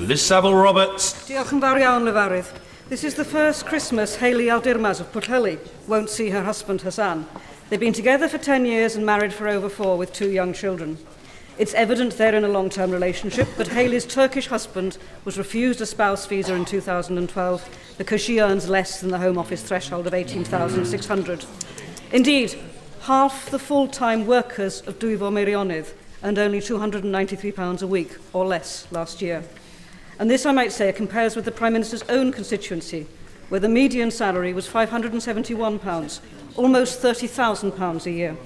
Liz Saville-Roberts. Diolch yn fawr iawn, Lefarydd. This is the first Christmas Hayley Aldirmaz of Pwllheli won't see her husband Hassan. They've been together for 10 years and married for over 4 with 2 young children. It's evident they're in a long-term relationship, but Hayley's Turkish husband was refused a spouse visa in 2012 because she earns less than the Home Office threshold of 18,600. Indeed, half the full-time workers of Dwyfor Meirionnydd earned only £293 a week or less last year. And this, I might say, compares with the Prime Minister's own constituency, where the median salary was £571, almost £30,000 a year.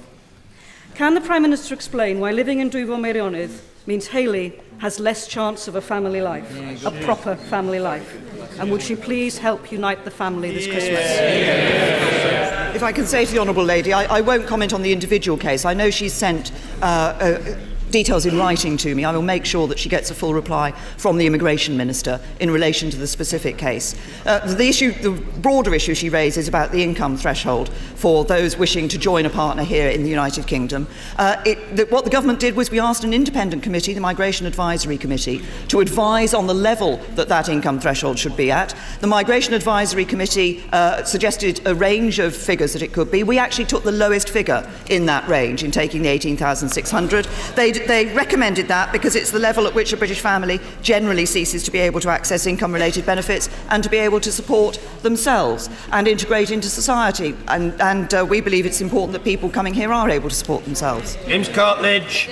Can the Prime Minister explain why living in Dwyfor Meirionnydd means Hayley has less chance of a family life, a proper family life? And would she please help unite the family this Christmas? If I can say to the Honourable Lady, I won't comment on the individual case. I know she's sent details in writing to me. I will make sure that she gets a full reply from the Immigration Minister in relation to the specific case. The broader issue she raises about the income threshold for those wishing to join a partner here in the United Kingdom. What the government did was we asked an independent committee, the Migration Advisory Committee, to advise on the level that income threshold should be at. The Migration Advisory Committee suggested a range of figures that it could be. We actually took the lowest figure in that range in taking the 18,600. They recommended that because it's the level at which a British family generally ceases to be able to access income-related benefits and to be able to support themselves and integrate into society. And we believe it's important that people coming here are able to support themselves. James Cartledge.